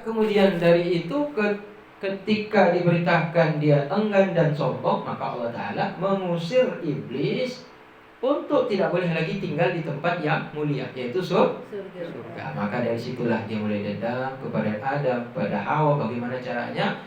kemudian dari itu ketika diberitakan dia enggan dan sombong, maka Allah Ta'ala mengusir iblis untuk tidak boleh lagi tinggal di tempat yang mulia, yaitu surga. Maka dari situlah dia mulai dendam kepada Adam, pada Hawa. Bagaimana caranya?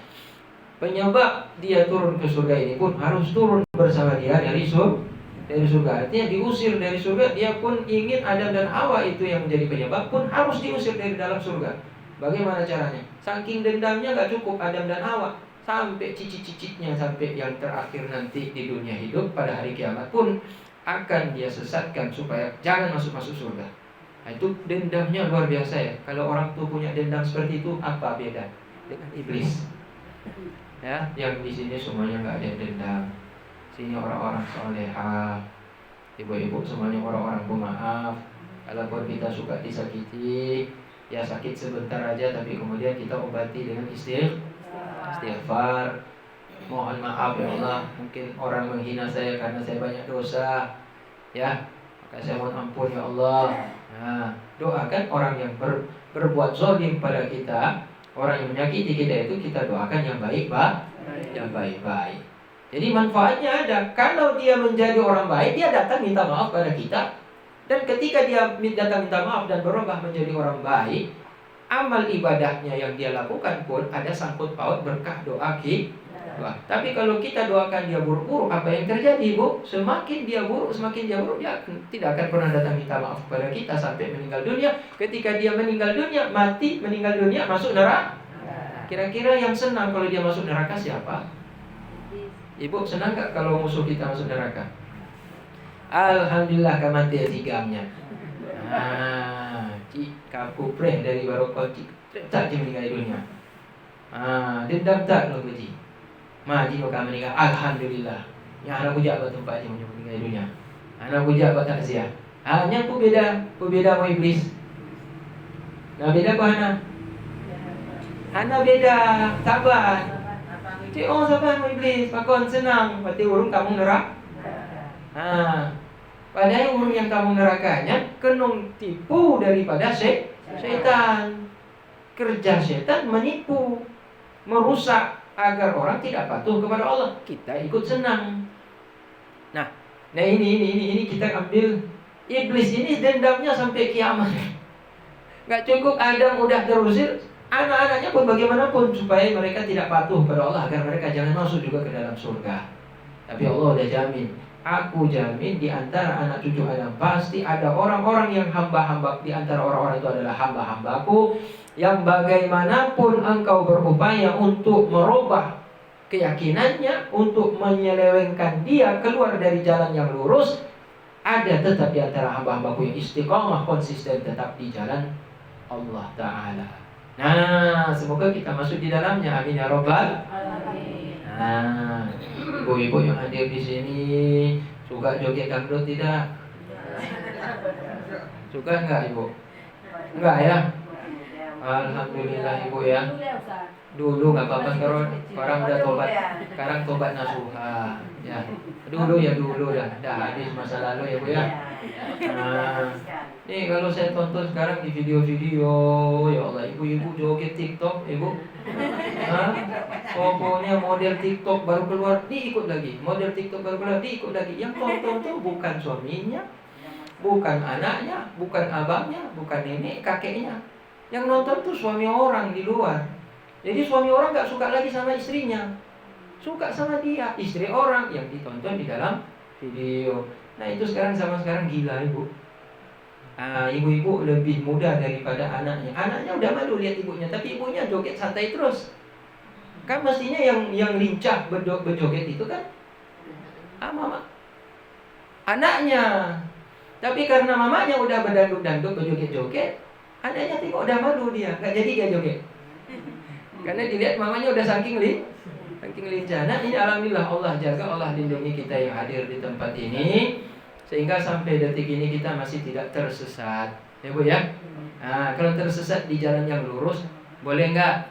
Penyebab dia turun ke surga ini pun harus turun bersama dia dari surga. Artinya diusir dari surga. Dia pun ingin Adam dan Hawa itu yang menjadi penyebab pun harus diusir dari dalam surga. Bagaimana caranya? Saking dendamnya gak cukup Adam dan Hawa, sampai cicit-cicitnya, sampai yang terakhir nanti di dunia hidup pada hari kiamat pun akan dia sesatkan supaya jangan masuk surga. Nah, itu dendamnya luar biasa ya. Kalau orang tuh punya dendam seperti itu, apa beda dengan iblis? Ya, yang di sini semuanya nggak ada dendam. Sini orang-orang soleha, ibu-ibu semuanya orang-orang pemaaf. Kalaupun kita suka disakiti, ya sakit sebentar aja, tapi kemudian kita obati dengan istighfar. Mohon maaf ya Allah, mungkin orang menghina saya karena saya banyak dosa, ya, maka saya mohon ampun ya Allah. Nah, doakan orang yang berbuat zalim pada kita, orang yang menyakiti kita itu kita doakan yang baik-baik. Jadi manfaatnya ada. Kalau dia menjadi orang baik, dia datang minta maaf pada kita. Dan ketika dia datang minta maaf dan berubah menjadi orang baik, amal ibadahnya yang dia lakukan pun ada sangkut paut berkah doa kita. Tapi kalau kita doakan dia buruk-buruk, apa yang terjadi, Bu? Semakin dia buruk, dia tidak akan pernah datang minta maaf kepada kita sampai meninggal dunia. Ketika dia meninggal dunia, masuk neraka. Kira-kira yang senang kalau dia masuk neraka siapa? Ibu senang gak kalau musuh kita masuk neraka? Alhamdulillah kematian tigamnya. Kapu preh dari barokah tak meninggal dunia. Dendam tak lo beji. Mati maka meninggal. Alhamdulillah. Yang anak bujak buat tempat dia meninggal dunia. Anak bujak buat takziah. Hanya beda mau iblis. Nah beda apa anak? Anak beda, sabar. Cik sabar mau iblis. Pakon senang. Berarti urung kamu neraka. Padahal urung yang kamu nerakanya kenung tipu daripada setan. Kerja setan menipu, merusak agar orang tidak patuh kepada Allah. Kita ikut senang. Nah ini kita ambil iblis ini dendamnya sampai kiamat. Gak cukup Adam udah terusir, anak-anaknya pun bagaimanapun supaya mereka tidak patuh pada Allah, agar mereka jangan masuk juga ke dalam surga. Tapi Allah udah jamin, aku jamin di antara anak cucu Adam pasti ada orang-orang yang hamba-hamba. Di antara orang-orang itu adalah hamba-hambaku yang bagaimanapun engkau berupaya untuk merubah keyakinannya, untuk menyelewengkan dia keluar dari jalan yang lurus, ada tetap di antara hamba-hambaku yang istiqomah, konsisten tetap di jalan Allah Ta'ala. Nah, semoga kita masuk di dalamnya. Amin ya Rabbal alamin. Nah, ibu-ibu yang hadir di sini suka joget dangdut tidak? Suka enggak ibu? Enggak ya? Alhamdulillah ibu ya. Dulu nggak apa-apa, sekarang udah tobat. Sekarang tobat nasuha ya. Dulu dah habis masa lalu ya bu ya. Nah, nih kalau saya tonton sekarang di video-video, ya Allah, ibu-ibu joget TikTok, ibu. Pokoknya model TikTok baru keluar diikut lagi, model TikTok baru keluar diikut lagi. Yang tonton tuh bukan suaminya, bukan anaknya, bukan abangnya, bukan nenek kakeknya. Yang nonton tuh suami orang di luar. Jadi suami orang gak suka lagi sama istrinya, suka sama dia, istri orang yang ditonton di dalam video. Nah itu sekarang gila ibu. Ibu-ibu lebih muda daripada anaknya. Anaknya udah malu lihat ibunya, tapi ibunya joget santai terus. Kan mestinya yang lincah berjoget itu kan mama, anaknya. Tapi karena mamanya udah berdangdut-dangdut berjoget-joget, anaknya tengok udah malu dia, gak jadi dia joget. Karena dilihat mamanya udah saking lincah. Nah ini alhamdulillah Allah jaga, Allah lindungi kita yang hadir di tempat ini, sehingga sampai detik ini kita masih tidak tersesat. Ya bu ya. Nah kalau tersesat di jalan yang lurus boleh nggak?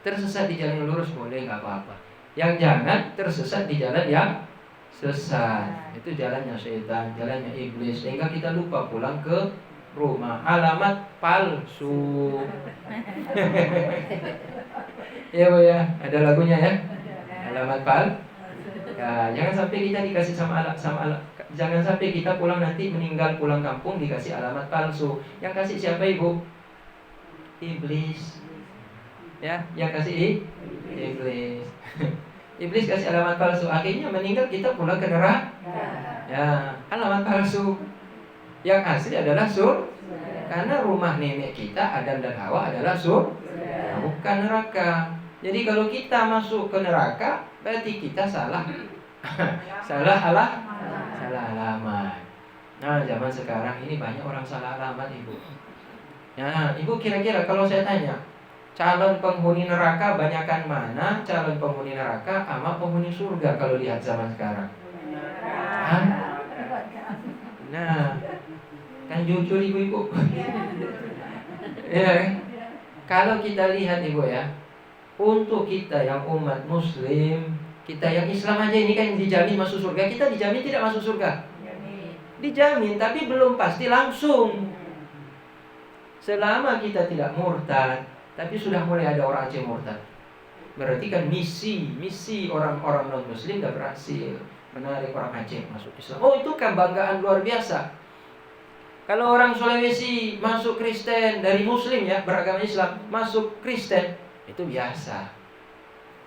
Tersesat di jalan yang lurus boleh, nggak apa-apa. Yang jangan tersesat di jalan yang sesat. Itu jalannya setan, jalannya iblis, sehingga kita lupa pulang ke rumah, alamat palsu. Ya Bu ya, ada lagunya ya. Alamat palsu. Ya, jangan sampai kita dikasih jangan sampai kita pulang nanti meninggal pulang kampung dikasih alamat palsu. Yang kasih siapa Ibu? Iblis. Ya, yang kasih iblis. Iblis kasih alamat palsu, akhirnya meninggal kita pulang ke neraka. Ya, alamat palsu. Yang asli adalah karena rumah nenek kita Adam dan Hawa adalah bukan neraka. Jadi kalau kita masuk ke neraka, berarti kita salah alamat. Nah, zaman sekarang ini banyak orang salah alamat Ibu. Nah, Ibu kira-kira kalau saya tanya, calon penghuni neraka banyakkan mana? Calon penghuni neraka sama penghuni surga kalau lihat zaman sekarang? Nah, kan jujur ibu-ibu. Ya, kalau kita lihat Ibu ya, untuk kita yang umat Muslim, kita yang Islam aja ini kan dijamin masuk surga. Kita dijamin tidak masuk surga? Dijamin, tapi belum pasti langsung. Selama kita tidak murtad, tapi sudah mulai ada orang Aceh murtad, berarti kan misi orang-orang non-Muslim sudah berhasil menarik orang Aceh masuk Islam. Oh, itu kan banggaan luar biasa. Kalau orang Sulawesi masuk Kristen dari Muslim ya, beragama Islam, masuk Kristen, itu biasa.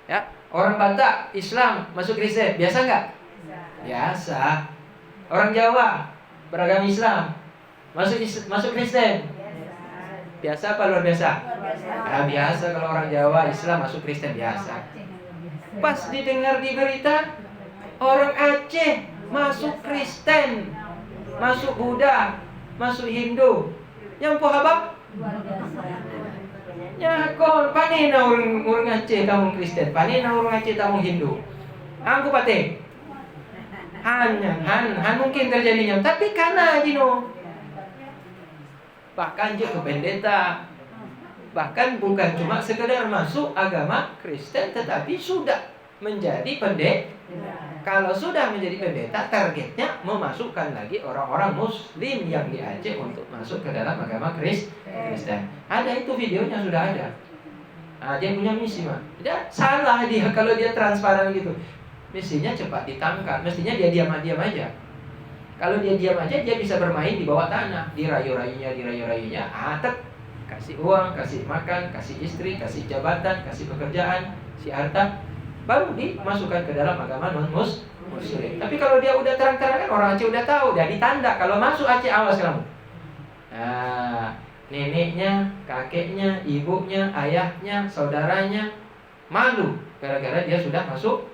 Ya, orang Batak Islam masuk Kristen, biasa nggak? Biasa. Orang Jawa beragama Islam masuk Kristen, biasa apa luar biasa? Nah, biasa kalau orang Jawa Islam masuk Kristen biasa. Pas didengar di berita orang Aceh masuk Kristen, masuk Buddha, masuk Hindu, yang pohabak? Ya kon panena orang Aceh kamu Kristen, panena orang Aceh kamu Hindu. Angku pate. Han mungkin terjadinya, tapi karena Jino. Bahkan dia ke pendeta. Bahkan bukan cuma sekedar masuk agama Kristen, tetapi sudah menjadi pendeta. Kalau sudah menjadi pendeta, targetnya memasukkan lagi orang-orang Muslim yang di Aceh untuk masuk ke dalam agama Kristen. Ada itu videonya sudah ada. Nah, dia punya misi mah. Tidak salah dia kalau dia transparan gitu. Misinya cepat ditangkap. Mestinya dia diam aja. Kalau dia diam aja, dia bisa bermain di bawah tanah, dirayu-rayunya, kasih uang, kasih makan, kasih istri, kasih jabatan, kasih pekerjaan, kasih harta, baru dimasukkan ke dalam agama non-Muslim. Tapi kalau dia udah terang-terangan, orang Aceh udah tahu, dia ditanda. Kalau masuk Aceh, awas kamu. Nah, neneknya, kakeknya, ibunya, ayahnya, saudaranya malu gara-gara dia sudah masuk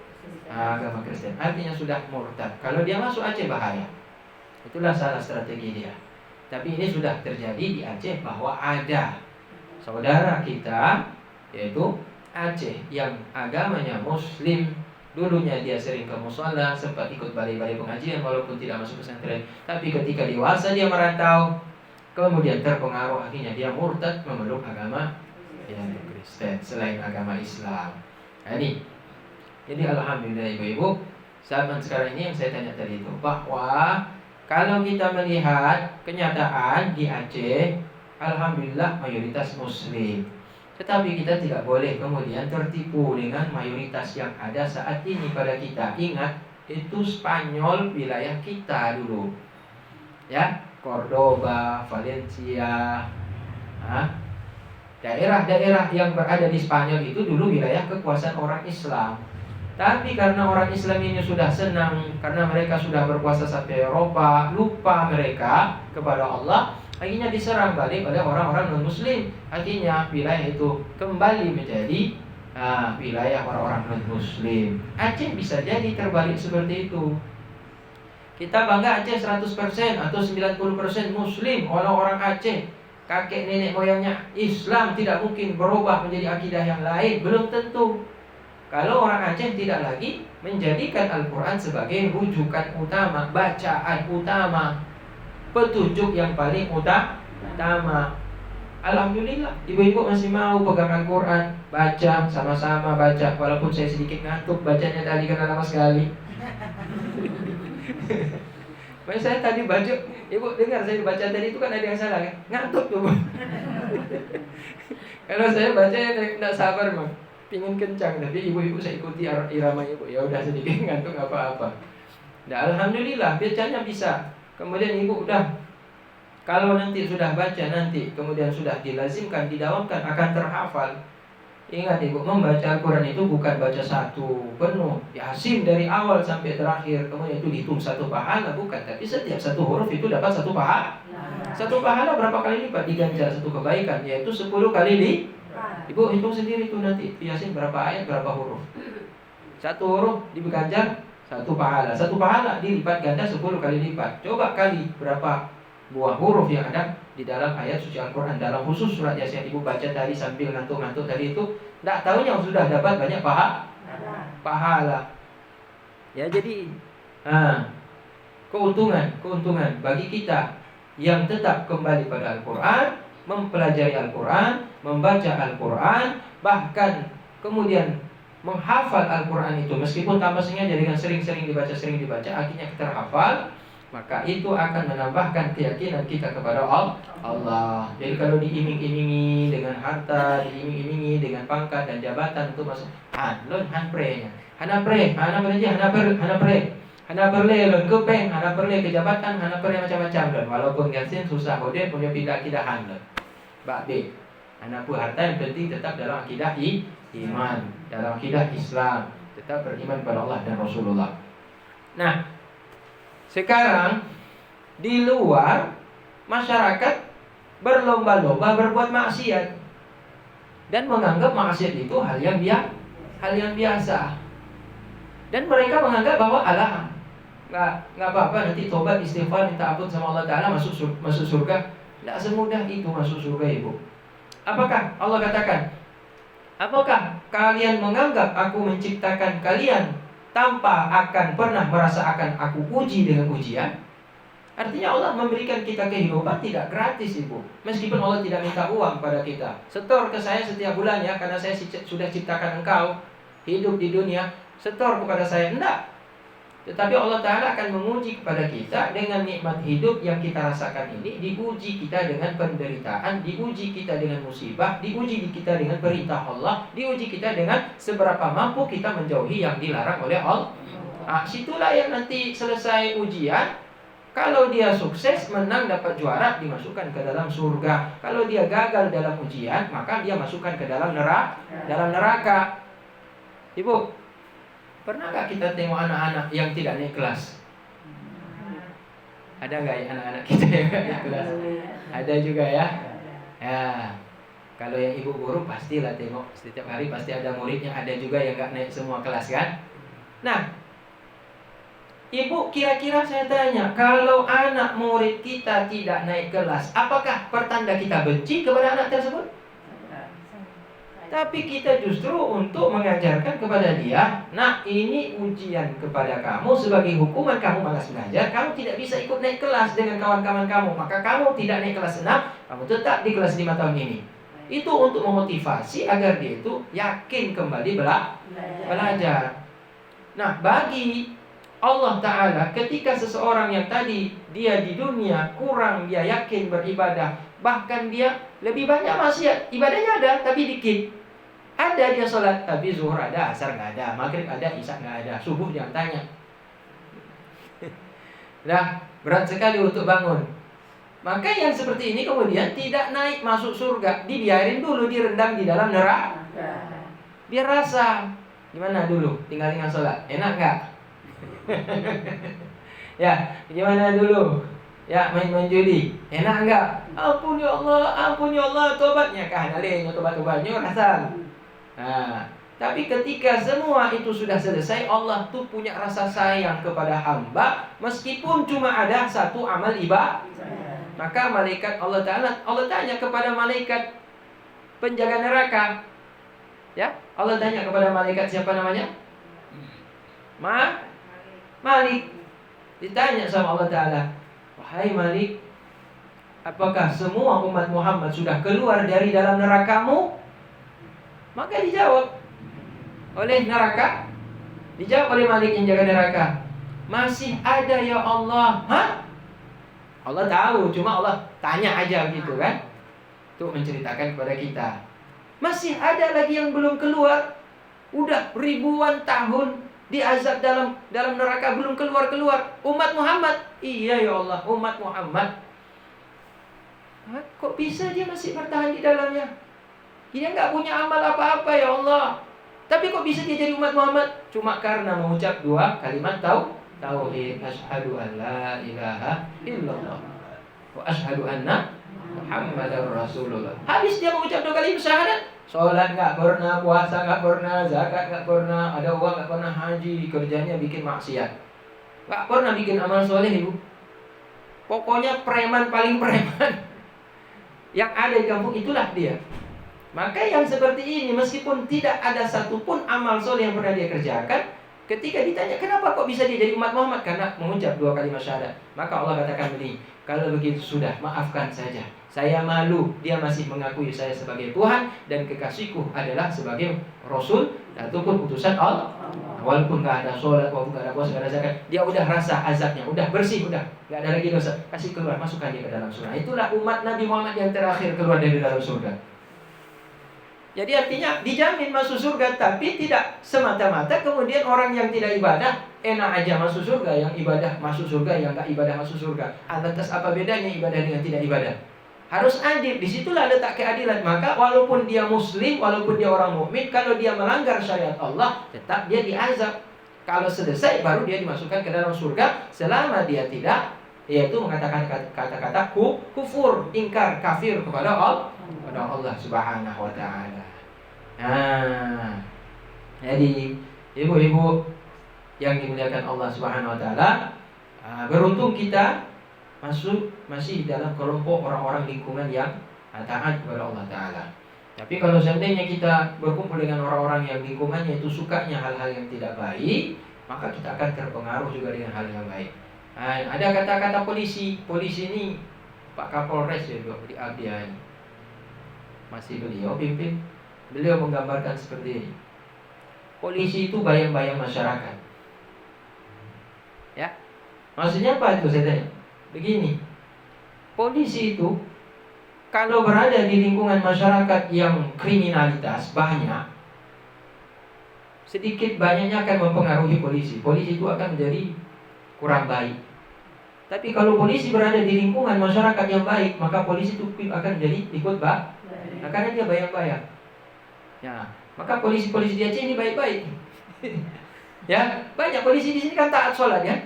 agama Kristen. Artinya sudah murtad. Kalau dia masuk Aceh bahaya. Itulah salah strategi dia. Tapi ini sudah terjadi di Aceh bahwa ada saudara kita yaitu Aceh yang agamanya Muslim. Dulunya dia sering ke mushola, sempat ikut balai-balai pengajian walaupun tidak masuk pesantren. Tapi ketika dewasa dia merantau, kemudian terpengaruh akhirnya dia murtad memeluk agama yang Kristen selain agama Islam. Nah, ini. Jadi alhamdulillah ibu-ibu, zaman sekarang ini yang saya tanya tadi itu bahwa kalau kita melihat kenyataan di Aceh, alhamdulillah mayoritas Muslim. Tetapi kita tidak boleh kemudian tertipu dengan mayoritas yang ada saat ini pada kita. Ingat, itu Spanyol wilayah kita dulu. Ya, Cordoba, Valencia, daerah-daerah yang berada di Spanyol itu dulu wilayah kekuasaan orang Islam. Tapi karena orang Islam ini sudah senang, karena mereka sudah berkuasa sampai Eropa, lupa mereka kepada Allah, akhirnya diserang balik oleh orang-orang non-Muslim. Akhirnya wilayah itu kembali menjadi wilayah orang-orang non-Muslim. Aceh bisa jadi terbalik seperti itu. Kita bangga Aceh 100% atau 90% Muslim, orang-orang Aceh. Kakek nenek moyangnya Islam, tidak mungkin berubah menjadi akidah yang lain. Belum tentu. Kalau orang Aceh tidak lagi menjadikan Al-Quran sebagai rujukan utama, bacaan utama, petunjuk yang paling utama. Alhamdulillah, ibu-ibu masih mau pegang Al-Quran, baca, sama-sama baca. Walaupun saya sedikit ngantuk bacanya tadi karena lama sekali. Makanya saya tadi baca, ibu dengar saya baca tadi itu kan ada yang salah kan? Ngantuk tuh. Kalau saya baca ya tidak sabar mah, pingin kencang. Tapi ibu-ibu saya ikuti irama ibu. Ya udah sedikit ngantuk nggak apa-apa. Nah, alhamdulillah bacanya bisa. Kemudian ibu udah, kalau nanti sudah baca nanti, kemudian sudah dilazimkan, didawamkan akan terhafal. Ingat ibu, membaca Al-Quran itu bukan baca satu penuh Yasin dari awal sampai terakhir kemudian itu dihitung satu pahala, bukan. Tapi setiap satu huruf itu dapat satu pahala. Satu pahala berapa kali lipat diganjar satu kebaikan, yaitu 10 kali lipat. Ibu hitung sendiri tuh nanti Yasin berapa ayat, berapa huruf. Satu huruf diganjar satu pahala. Satu pahala dilipat ganda 10 kali lipat. Coba kali berapa buah huruf yang ada di dalam ayat suci Al-Quran. Dalam khusus surat Yasin ibu baca tadi sambil ngantuk-ngantuk tadi itu, tidak tahunya sudah dapat banyak pahala. Ya jadi keuntungan bagi kita yang tetap kembali pada Al-Quran, mempelajari Al-Quran, membaca Al-Quran, bahkan kemudian menghafal Al-Quran itu. Meskipun tanpa sengaja dengan sering dibaca, akhirnya terhafal, maka itu akan menambahkan keyakinan kita kepada Allah. Jadi kalau diiming-imingi dengan harta, diiming-imingi dengan pangkat dan jabatan untuk masuk, hana perle lon kepeng, hana perle kejabatan, hana perle macam-macam lon. Walaupun gasin susah hode punya pindah-pindahan lon. Bakbe, hana pun harta yang penting tetap dalam akidah iman, dalam akidah Islam, tetap beriman pada Allah dan Rasulullah. Nah, sekarang di luar masyarakat berlomba-lomba berbuat maksiat dan menganggap maksiat itu hal yang biasa. Dan mereka menganggap bahwa nggak apa-apa, nanti tobat istighfar minta ampun sama Allah Ta'ala masuk surga. Tidak semudah itu masuk surga ibu. Apakah Allah katakan, apakah kalian menganggap aku menciptakan kalian tanpa akan pernah merasakan aku uji dengan ujian? Artinya Allah memberikan kita kehidupan tidak gratis ibu. Meskipun Allah tidak minta uang pada kita, setor ke saya setiap bulan ya, karena saya sudah ciptakan engkau hidup di dunia, setor kepada saya. Enggak. Tetapi Allah Ta'ala akan menguji kepada kita dengan nikmat hidup yang kita rasakan ini. Diuji kita dengan penderitaan, diuji kita dengan musibah, diuji kita dengan perintah Allah, diuji kita dengan seberapa mampu kita menjauhi yang dilarang oleh Allah. Situlah yang nanti selesai ujian, kalau dia sukses, menang, dapat juara, dimasukkan ke dalam surga. Kalau dia gagal dalam ujian, maka dia masukkan ke dalam neraka. Ibu, pernah nggak kita tengok anak-anak yang tidak naik kelas? Ada nggak ya anak-anak kita yang nggak naik kelas? Ada juga ya. Ya, kalau yang ibu guru pastilah tengok setiap hari pasti ada muridnya. Ada juga yang nggak naik semua kelas kan? Nah, ibu kira-kira saya tanya, kalau anak murid kita tidak naik kelas, apakah pertanda kita benci kepada anak tersebut? Tapi kita justru untuk mengajarkan kepada dia, nah ini ujian kepada kamu sebagai hukuman kamu malas belajar, kamu tidak bisa ikut naik kelas dengan kawan-kawan kamu, maka kamu tidak naik kelas 6, kamu tetap di kelas 5 tahun ini. Itu untuk memotivasi agar dia itu yakin kembali belajar. Nah, bagi Allah Ta'ala, ketika seseorang yang tadi dia di dunia kurang dia yakin beribadah, bahkan dia lebih banyak maksiat, ibadahnya ada tapi dikit. Ada dia sholat, tapi zuhur ada, asar nggak ada, maghrib ada, isya nggak ada, subuh jangan tanya. Nah, berat sekali untuk bangun. Maka yang seperti ini kemudian tidak naik masuk surga, dibiarin dulu direndam di dalam neraka. Biar rasa gimana dulu, tinggal dengan sholat, enak nggak? Ya, gimana dulu? Ya, main judi, enak nggak? Ampun ya Allah, tobatnya kan, alihnya tobatnya rasa. Nah, tapi ketika semua itu sudah selesai, Allah tuh punya rasa sayang kepada hamba, meskipun cuma ada satu amal ibadah. Maka malaikat Allah tanya kepada malaikat penjaga neraka. Ya, Allah tanya kepada malaikat siapa namanya? Malik. Ditanya sama Allah Ta'ala, wahai Malik, apakah semua umat Muhammad sudah keluar dari dalam nerakamu? Maka dijawab oleh neraka, dijawab oleh Malik yang jaga neraka, Masih ada ya Allah. Hah? Allah tahu, cuma Allah tanya aja gitu kan. Untuk menceritakan kepada kita. Masih ada lagi yang belum keluar. Udah ribuan tahun diazab dalam neraka belum keluar. Umat Muhammad. Iya ya Allah, umat Muhammad. Hah? Kok bisa dia masih bertahan di dalamnya? Dia nggak punya amal apa-apa ya Allah. Tapi kok bisa dia jadi umat Muhammad? Cuma karena mengucap dua kalimat tauhid. Asyhadu an la ilaha illallah wa asyhadu anna Muhammadar Rasulullah. Habis dia mengucap dua kali syahadat, sholat nggak pernah, puasa nggak pernah, zakat nggak pernah, ada uang nggak pernah, haji, kerjanya bikin maksiat, nggak pernah bikin amal soleh ibu. Pokoknya preman paling preman yang ada di kampung itulah dia. Maka yang seperti ini meskipun tidak ada satupun amal soleh yang pernah dia kerjakan, ketika ditanya kenapa kok bisa dia jadi umat Muhammad, karena mengucap dua kalimat syahadat, maka Allah katakan begini, kalau begitu sudah maafkan saja. Saya malu dia masih mengakui saya sebagai Tuhan dan kekasihku adalah sebagai Rasul ataupun utusan Allah. Walaupun nggak ada sholat, walaupun nggak ada puasa, nggak ada zakat, dia udah rasa azabnya, udah bersih, udah nggak ada lagi dosa. Kasih keluar, masukkan dia ke dalam surga. Itulah umat Nabi Muhammad yang terakhir keluar dari dalam surga. Jadi artinya dijamin masuk surga, tapi tidak semata-mata kemudian orang yang tidak ibadah enak aja masuk surga, yang ibadah masuk surga, yang nggak ibadah masuk surga. Lantas apa bedanya ibadah dengan tidak ibadah? Harus adil, disitulah letak keadilan. Maka walaupun dia muslim, walaupun dia orang mukmin, kalau dia melanggar syariat Allah, tetap dia diazab. Kalau selesai baru dia dimasukkan ke dalam surga. Selama dia tidak, yaitu mengatakan kata-kata kufur, ingkar, kafir kepada Allah Subhanahu wa ta'ala. Nah, jadi ibu-ibu yang dimuliakan Allah Subhanahu wa ta'ala, beruntung kita masih dalam kelompok orang-orang lingkungan yang taat kepada Allah Ta'ala. Tapi kalau seandainya kita berkumpul dengan orang-orang yang lingkungannya itu sukanya hal-hal yang tidak baik, maka kita akan terpengaruh juga dengan hal yang baik. Nah, ada kata-kata polisi ini Pak Kapolres ya di Abdian, masih beliau pimpin, beliau menggambarkan seperti ini. Polisi itu bayang-bayang masyarakat. Ya, maksudnya apa itu saya tanya? Begini, polisi itu kalau berada di lingkungan masyarakat yang kriminalitas banyak, sedikit banyaknya akan mempengaruhi polisi. Polisi itu akan menjadi kurang baik. Tapi kalau polisi berada di lingkungan masyarakat yang baik, maka polisi itu akan menjadi ikut baik. Nah, karena dia bayang-bayang. Ya, maka polisi-polisi di Aceh ini baik-baik. Ya, banyak polisi di sini kan taat sholat ya.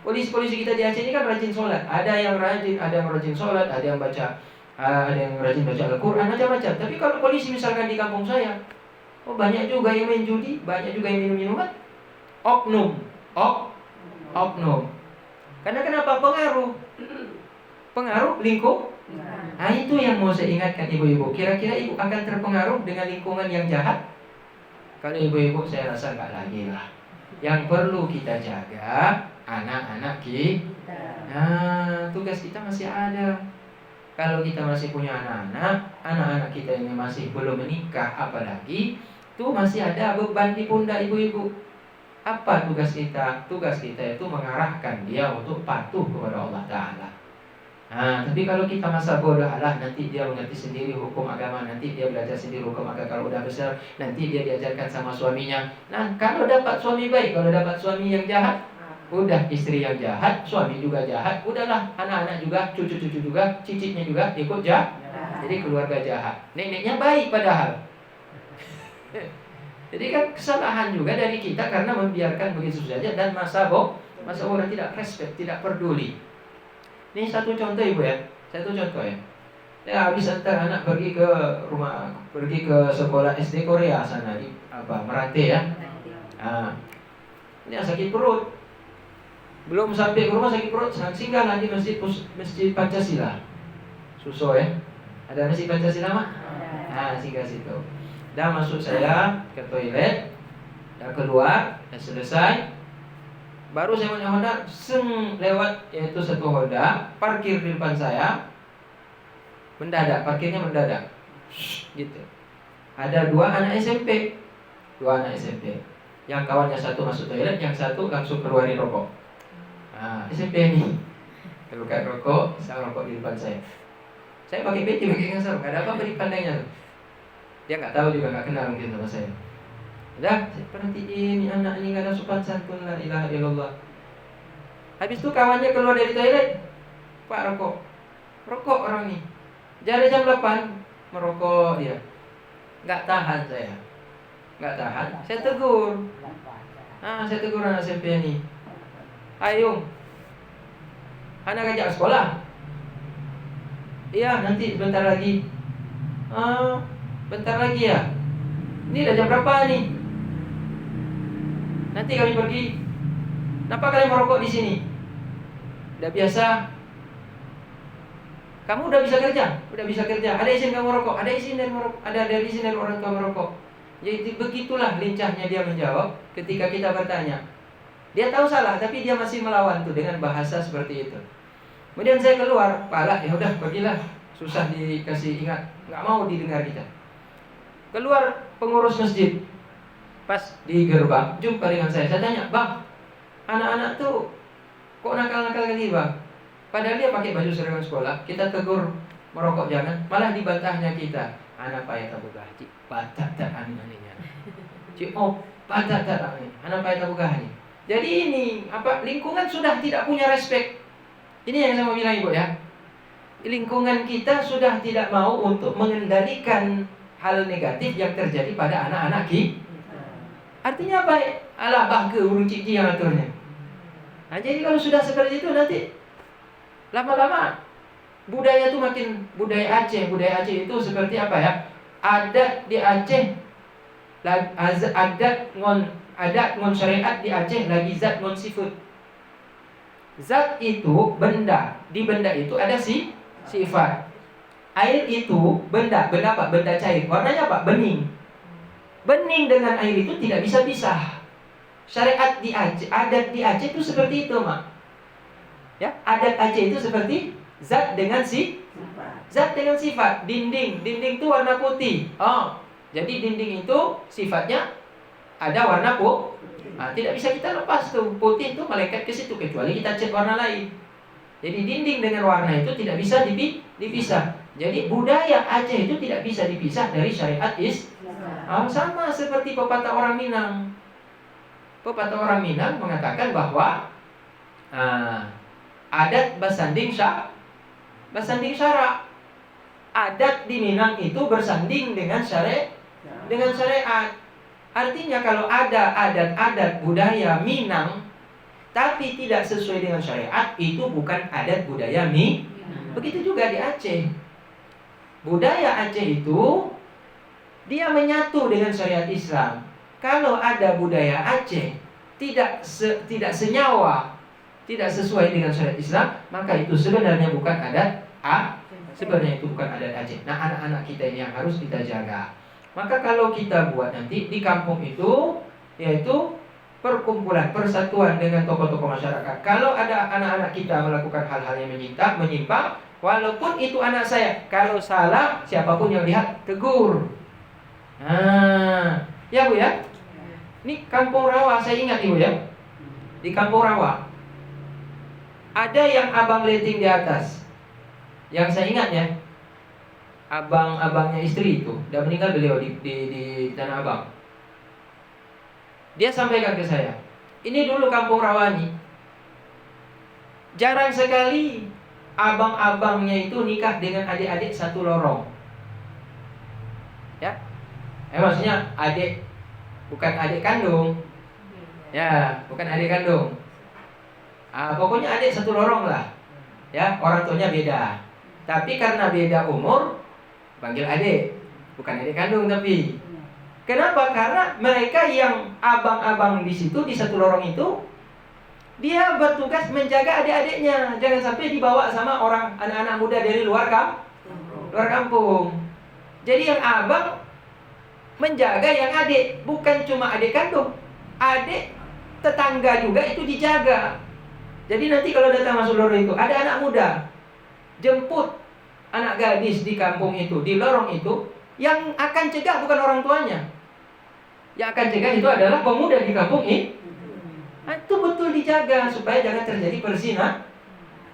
Polisi-polisi kita di Aceh ini kan rajin sholat. Ada yang rajin sholat, ada yang rajin baca Al-Quran, macam-macam. Tapi kalau polisi misalkan di kampung saya, banyak juga yang main judi, banyak juga yang minum-minuman. Oknum. Karena kenapa? Pengaruh lingkup. Nah, itu yang mau saya ingatkan ibu-ibu. Kira-kira ibu akan terpengaruh dengan lingkungan yang jahat? Kalau ibu-ibu saya rasa nggak lagi lah. Yang perlu kita jaga anak-anak kita. Nah, tugas kita masih ada. Kalau kita masih punya anak-anak kita ini masih belum menikah, apalagi tuh masih ada beban di pundak ibu-ibu. Apa tugas kita? Tugas kita itu mengarahkan dia untuk patuh kepada Allah Ta'ala. Nah, tapi kalau kita masa bodoh, nanti dia mengerti sendiri hukum agama, nanti dia belajar sendiri hukum agama, kalau udah besar nanti dia diajarkan sama suaminya. Nah, kalau dapat suami baik, kalau dapat suami yang jahat, udah istri yang jahat, suami juga jahat, udahlah anak-anak juga, cucu-cucu juga, cicitnya juga ikut jahat. Jadi keluarga jahat. Neneknya baik padahal. Jadi kan kesalahan juga dari kita karena membiarkan begitu saja dan masa bodoh tidak respect, tidak peduli. Ini satu contoh ibu ya, satu contoh ya. Ya habis antar anak pergi ke sekolah SD Korea sana di Meranti ya. Nah, ini sakit perut. Belum sampai ke rumah sakit perut, singgah di masjid Pancasila. Suso ya. Ada masjid Pancasila mah? Nah, singgah situ. Dah masuk saya ke toilet, dah keluar, dah selesai. Baru saya punya Honda, lewat yaitu satu Honda, parkir di depan saya. Parkirnya mendadak. Gitu. Ada dua anak SMP. Yang kawannya satu masuk toilet, yang satu langsung keluarin rokok. SMP ini. Bukan rokok, saya rokok di depan saya. Saya pakai peci, pakai sarung, nggak ada apa-apa dipandangnya. Dia nggak tahu juga, nggak kenal mungkin sama saya. Udah, saya perhatiin ini anak ini nggak ada sopan santun, la ilaha illallah. Habis itu kawannya keluar dari toilet, Pak rokok orang ini. Jadi jam 8 merokok dia. Nggak tahan saya, saya tegur. Saya tegur anak SMP ini. Ayo, anak ajak sekolah. Iya, nanti bentar lagi. Bentar lagi ya. Ini udah jam berapa nih? Nanti kami pergi. Kenapa kalian merokok di sini? Udah biasa. Kamu udah bisa kerja? Udah bisa kerja. Ada izin kamu merokok? Ada izin dari merokok. Ada izin dari orang tua merokok. Jadi begitulah lincahnya dia menjawab ketika kita bertanya. Dia tahu salah, tapi dia masih melawan tuh dengan bahasa seperti itu. Kemudian saya keluar, Pak, ya udah pergilah. Susah dikasih ingat, nggak mau didengar kita. Keluar pengurus masjid. Pas di gerbang, jumpa dengan saya tanya, Bang, anak-anak tuh kok nakal-nakal kali Bang? Padahal dia pakai baju seragam sekolah. Kita tegur merokok jangan, malah dibantahnya kita. Anak payah tabu gaji, batak tak aneh-anehnya. Batak tak aneh, anak payah tabu gaji. Jadi ini lingkungan sudah tidak punya respek. Ini yang saya mau bilang Ibu ya. Lingkungan kita sudah tidak mau untuk mengendalikan hal negatif yang terjadi pada anak-anak kita. Artinya apa? Alah bangke urung cici yang aturnya. Jadi kalau sudah seperti itu nanti lama-lama budaya itu makin budaya Aceh. Budaya Aceh itu seperti apa ya? Adat di Aceh, adat ngon syariat di Aceh lagi zat ngon sifat. Zat itu benda, di benda itu ada sifat. Air itu benda apa? Benda cair. Warnanya apa? Bening. Bening dengan air itu tidak bisa pisah. Syariat di Aceh, adat di Aceh itu seperti itu, Mak. Ya, adat Aceh itu seperti zat dengan sifat. Dinding itu warna putih. Jadi dinding itu sifatnya ada warna putih. Tidak bisa kita lepas tuh. Putih itu malaikat ke situ kecuali kita cat warna lain. Jadi dinding dengan warna itu tidak bisa dipisah. Jadi budaya Aceh itu tidak bisa dipisah dari syariat sama seperti pepatah orang Minang. Pepatah orang Minang mengatakan bahwa adat bersanding syarak. Adat di Minang itu bersanding dengan syariat. Artinya kalau ada adat-adat budaya Minang tapi tidak sesuai dengan syariat, itu bukan adat budaya Minang. Begitu juga di Aceh. Budaya Aceh itu dia menyatu dengan syariat Islam. Kalau ada budaya Aceh tidak senyawa, tidak sesuai dengan syariat Islam, maka itu sebenarnya bukan adat sebenarnya itu bukan adat Aceh. Nah, anak-anak kita ini yang harus kita jaga. Maka kalau kita buat nanti di kampung itu, yaitu perkumpulan, persatuan dengan tokoh-tokoh masyarakat. Kalau ada anak-anak kita melakukan hal-hal yang menyimpang, walaupun itu anak saya, kalau salah siapapun yang lihat tegur. Ya Bu ya. Ini Kampung Rawa, saya ingat Ibu ya. Di Kampung Rawa ada yang abang leting di atas. Yang saya ingat ya, abangnya istri itu, udah meninggal beliau di Tanah Abang. Dia sampaikan ke saya, ini dulu Kampung Rawa ini jarang sekali abang-abangnya itu nikah dengan adik-adik satu lorong. Ya, maksudnya adik, bukan adik kandung. Ya, bukan adik kandung. Pokoknya adik satu lorong lah. Ya, orang tuanya beda. Tapi karena beda umur, panggil adik, bukan adik kandung tapi. Kenapa? Karena mereka yang abang-abang di situ, di satu lorong itu, dia bertugas menjaga adik-adiknya. Jangan sampai dibawa sama orang anak-anak muda dari luar kampung. Jadi yang abang menjaga yang adik, bukan cuma adik kandung, adik tetangga juga itu dijaga. Jadi nanti kalau datang masuk lorong itu, ada anak muda jemput anak gadis di kampung itu, di lorong itu, yang akan cegah bukan orang tuanya. Yang akan cegah itu adalah pemuda di kampung ini. Itu betul dijaga supaya jangan terjadi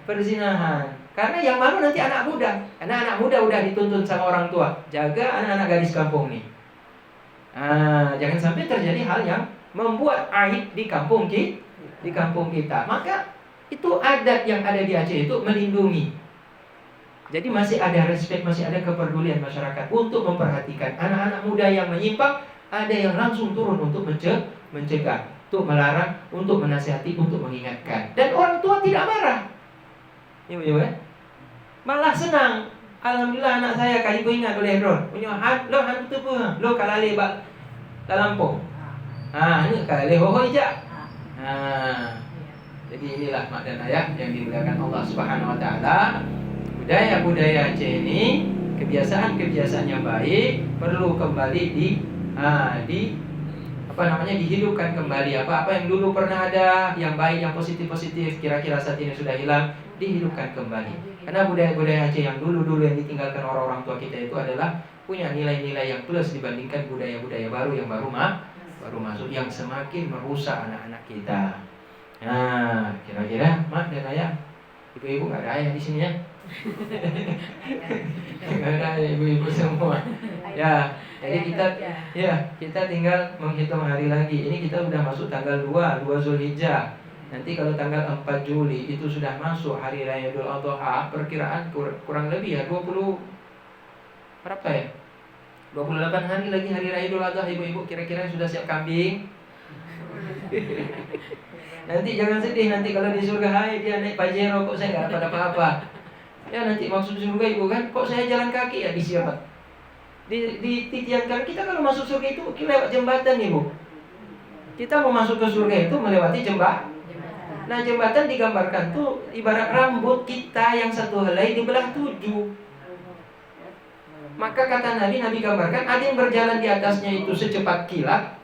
perzinahan. Karena yang malu nanti anak muda. Karena anak muda udah dituntun sama orang tua, jaga anak-anak gadis kampung nih. Jangan sampai terjadi hal yang membuat aib di kampung kita. Maka itu adat yang ada di Aceh itu melindungi. Jadi masih ada respect, masih ada kepedulian masyarakat untuk memperhatikan anak-anak muda yang menyimpang. Ada yang langsung turun untuk mencegah, untuk melarang, untuk menasihati, untuk mengingatkan. Dan orang tua tidak marah. Ibu-ibu ya? Malah senang. Alhamdulillah anak saya kali ibu ingat boleh Ron. Punya lo hantu apa? Lo kalale bak lampau. Ini kalale hohoi je. Jadi inilah mak dan ayah yang dimuliakan Allah Subhanahu wa taala. Budaya-budaya Aceh ini, kebiasaan-kebiasaan yang baik perlu kembali dihidupkan kembali. Apa yang dulu pernah ada, yang baik, yang positif-positif, kira-kira saat ini sudah hilang, dihidupkan kembali. Karena budaya-budaya Aceh yang dulu-dulu yang ditinggalkan orang-orang tua kita itu adalah punya nilai-nilai yang plus dibandingkan budaya-budaya baru yang baru masuk, yang semakin merusak anak-anak kita. Kira-kira mak dan ayah, ibu-ibu nggak ada ayah di sini ya? Nggak ada ibu-ibu semua. Ya, jadi kita tinggal menghitung hari lagi. Ini kita udah masuk tanggal 2 Zulhijjah. Nanti kalau tanggal 4 Juli itu sudah masuk hari raya Idul Adha, perkiraan kurang lebih ya 20 berapa ya? 28 hari lagi hari raya Idul Adha, ibu-ibu kira-kira sudah siap kambing? Nanti jangan sedih, nanti kalau di surga, hai dia naik Pajero kok saya nggak dapat apa-apa. Ya nanti maksud surga ibu kan, kok saya jalan kaki ya di siapa? Di titian kan kita kalau masuk surga itu lewat jembatan ibu. Kita mau masuk ke surga itu melewati jembatan. Nah jembatan digambarkan tuh ibarat rambut kita yang satu helai dibelah 7. Maka kata Nabi gambarkan ada yang berjalan di atasnya itu secepat kilat,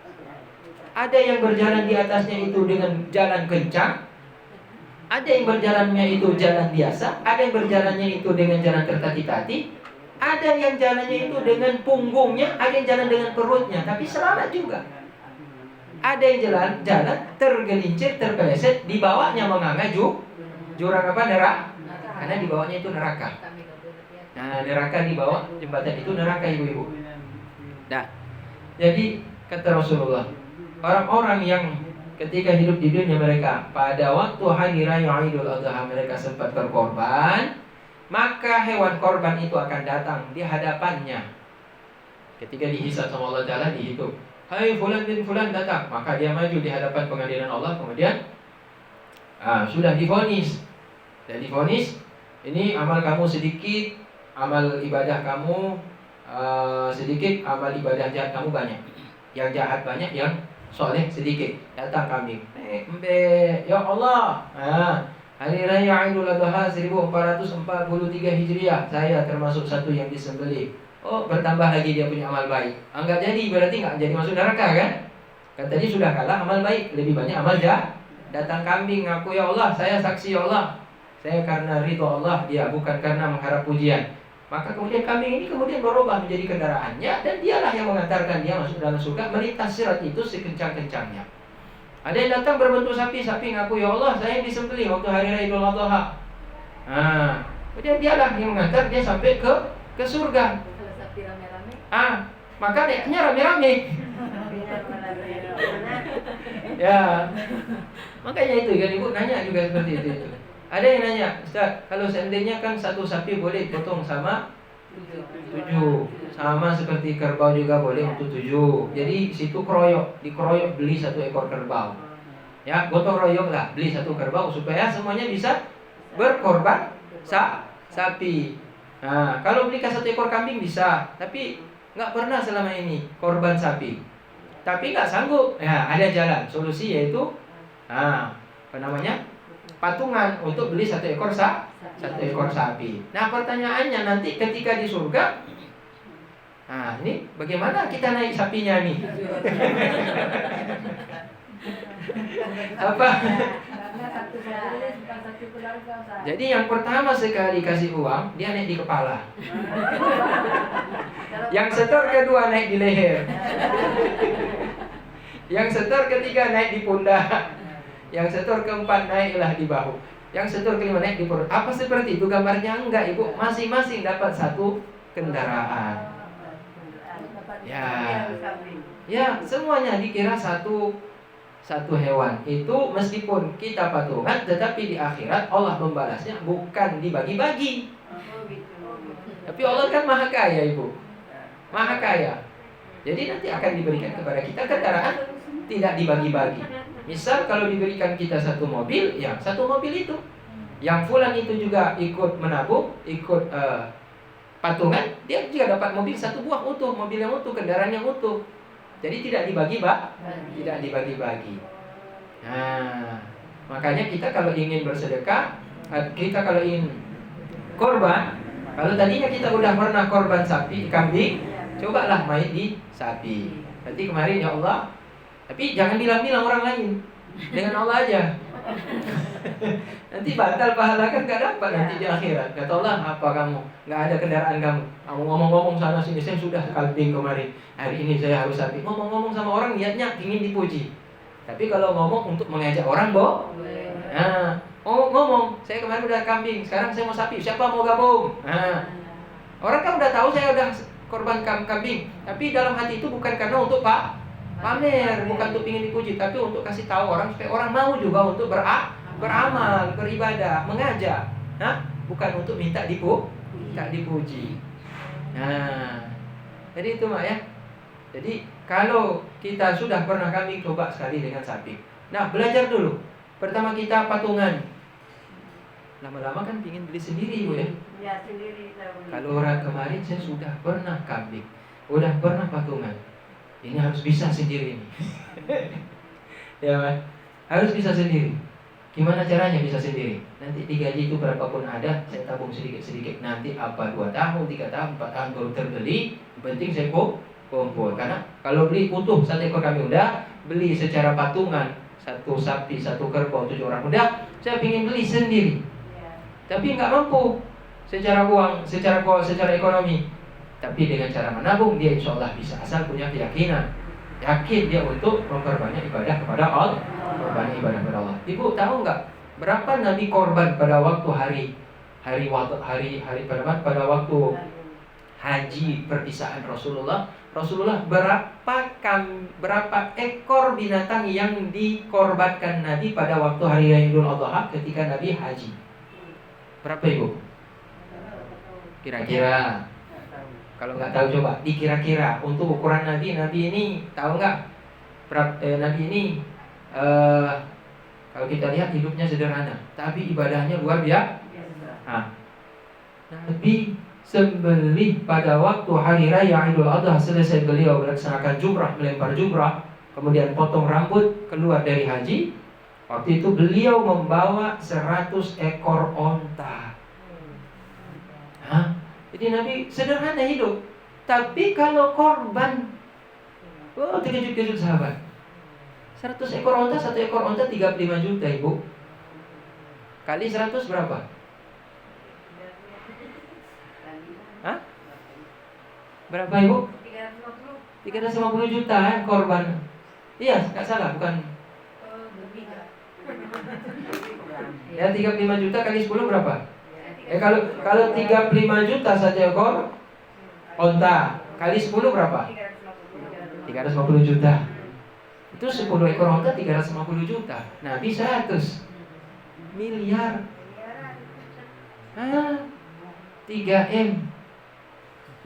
ada yang berjalan di atasnya itu dengan jalan kencang, ada yang berjalannya itu jalan biasa, ada yang berjalannya itu dengan jalan tertati-tati, ada yang jalannya itu dengan punggungnya, ada yang jalan dengan perutnya, tapi selamat juga. Ada yang jalan tergelincir, terpeleset, di bawahnya menganga jurang apa? Neraka. Karena di bawahnya itu neraka. Nah, neraka di bawah jembatan itu neraka ibu-ibu. Nah, jadi kata Rasulullah, orang-orang yang ketika hidup di dunia mereka pada waktu hari raya Idul Adha mereka sempat berkorban, maka hewan korban itu akan datang di hadapannya. Ketika dihisab sama Allah Ta'ala dihitung, hai fulan bin fulan datang, maka dia maju di hadapan pengadilan Allah. Kemudian sudah divonis. Dan divonis, ini amal kamu sedikit, amal ibadah kamu sedikit, amal ibadah jahat kamu banyak. Yang jahat banyak, yang soleh sedikit. Datang kambing, ya Allah, hari raya Idul Adha 1443 Hijriah, saya termasuk satu yang disembelih. Oh, bertambah lagi dia punya amal baik. Enggak jadi, berarti enggak jadi masuk neraka kan? Kan tadi sudah kalah amal baik, lebih banyak amal jahat. Datang kambing, ngaku ya Allah, saya saksi ya Allah, saya karena ridho Allah, dia bukan karena mengharap pujian. Maka kemudian kambing ini kemudian berubah menjadi kendaraannya, dan dialah yang mengantarkan dia masuk dalam surga, melintas sirat itu sekencang-kencangnya. Ada yang datang berbentuk sapi ngaku ya Allah, saya disembelih waktu hari raya Idul Adha. Kemudian dialah yang mengantar dia sampai ke surga. Maka naiknya rame-rame. Ya, makanya itu kan ibu nanya juga seperti itu. Ada yang nanya, Ustaz, kalau seandainya kan satu sapi boleh potong sama 7, sama seperti kerbau juga boleh untuk 7. Jadi situ dikeroyok beli 1 ekor kerbau. Ya, gotong royong lah beli 1 kerbau supaya semuanya bisa berkorban sapi. Nah, kalau beli 1 ekor kambing bisa, tapi nggak pernah selama ini korban sapi. Tapi nggak sanggup. Ya, ada jalan solusi yaitu patungan untuk beli 1 ekor sapi. Nah, pertanyaannya nanti ketika di surga, ini bagaimana kita naik sapinya nih? Apa? Jadi yang pertama sekali kasih uang, dia naik di kepala. Yang setor kedua naik di leher. Yang setor ketiga naik di pundak. Yang setur keempat naiklah di bahu. Yang setur kelima naik di perut. Apa seperti itu gambarnya? Enggak, Ibu. Masing-masing dapat satu kendaraan. Ya. Ya, semuanya dikira satu hewan. Itu meskipun kita patungan, tetapi di akhirat Allah membalasnya bukan dibagi-bagi. Tapi Allah kan maha kaya, Ibu. Maha kaya. Jadi nanti akan diberikan kepada kita kendaraan tidak dibagi-bagi. Misal kalau diberikan kita satu mobil, ya satu mobil itu. Yang fulan itu juga ikut menabung, ikut patungan, dia juga dapat mobil satu buah utuh, mobil yang utuh, kendaraan yang utuh. Jadi tidak dibagi-bagi. Nah, makanya kita kalau ingin bersedekah, kita kalau ingin korban, kalau tadinya kita udah pernah korban sapi, kambing, cobalah main di sapi. Nanti kemarin ya Allah, tapi jangan bilang-bilang orang lain, dengan Allah aja. Nanti batal pahala kan gak dapat nanti di akhirat. Kata Allah, apa kamu? Gak ada kendaraan kamu. Kamu ngomong-ngomong sana sini, saya sudah kambing kemarin. Hari ini saya harus sapi. Ngomong-ngomong sama orang niatnya ingin dipuji. Tapi kalau ngomong untuk mengajak orang, nah, ngomong, saya kemarin udah kambing, sekarang saya mau sapi. Siapa mau gabung? Nah, orang kan udah tahu saya udah korban kambing. Tapi dalam hati itu bukan karena untuk pamer, bukan untuk ingin dipuji, tapi untuk kasih tahu orang supaya orang mau juga untuk beramal, beribadah, mengajak. Nah, bukan untuk minta dipuji. Nah, jadi itu Mak ya. Jadi kalau kita sudah pernah kambing, coba sekali dengan sapi. Nah, belajar dulu. Pertama kita patungan. Lama-lama kan ingin beli sendiri Ibu ya. Ya, sendiri. Kalau orang kemarin saya sudah pernah kambing, udah pernah patungan. Ini harus bisa sendiri nih. Ya Mas, harus bisa sendiri. Gimana caranya bisa sendiri? Nanti digaji itu berapapun ada, saya tabung sedikit-sedikit. Nanti apa 2 tahun, 3 tahun, 4 tahun baru terbeli. Yang penting saya kumpul. Karena kalau beli utuh 1 ekor kambing udah, beli secara patungan 1 sapi, 1 kerbau, 7 orang udah, saya ingin beli sendiri. Tapi nggak mampu secara uang, secara ekonomi. Tapi dengan cara menabung dia insya Allah bisa, asal punya keyakinan. Yakin dia untuk memperbanyak ibadah kepada Allah. Memperbanyak ibadah kepada Allah. Ibu tahu nggak berapa Nabi korban pada waktu pada waktu haji perpisahan Rasulullah? Rasulullah berapa ekor binatang yang dikorbankan Nabi pada waktu hari raya Idul Adha ketika Nabi haji? Berapa Ibu? Kira-kira. Kalau nggak tahu coba dikira-kira untuk ukuran Nabi ini tahu nggak? Nabi ini kalau kita lihat hidupnya sederhana, tapi ibadahnya luar biasa. Nah, Nabi sembelih pada waktu hari raya Idul Adha, selesai beliau melaksanakan jumrah, melempar jumrah, kemudian potong rambut, keluar dari haji. Waktu itu beliau membawa 100 ekor onta. Jadi Nabi sederhana hidup. Tapi kalau korban, terkejut-kejut sahabat. 100 ekor onta, 1 ekor onta 35 juta Ibu. Kali 100 berapa? Hah? Berapa Ibu? 350 juta korban. Iya, nggak salah, bukan. Ya 35 juta kali 10 berapa? Kalau 35 juta saja ekor onta kali 10 berapa? 350 juta. Itu 10 ekor onta 350 juta. Nabi 100 miliar. 3M.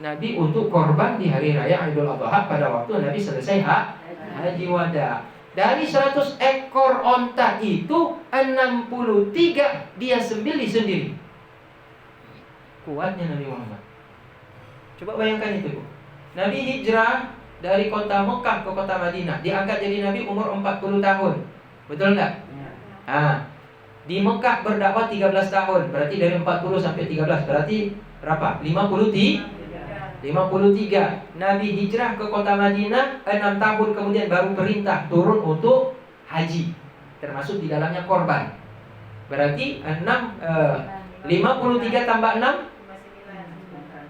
Nabi untuk korban di hari raya Idul Adha pada waktu Nabi selesai haji wada. Dari 100 ekor onta itu 63 dia sembelih sendiri. Kuatnya Nabi Muhammad. Coba bayangkan itu, Bu. Nabi hijrah dari kota Mekah ke kota Madinah, diangkat jadi Nabi umur 40 tahun. Betul enggak? Di Mekah berdakwah 13 tahun. Berarti dari 40 sampai 13 berarti berapa? 53. Nabi hijrah ke kota Madinah 6 tahun kemudian baru perintah turun untuk haji, termasuk di dalamnya korban. Berarti 53 tambah 6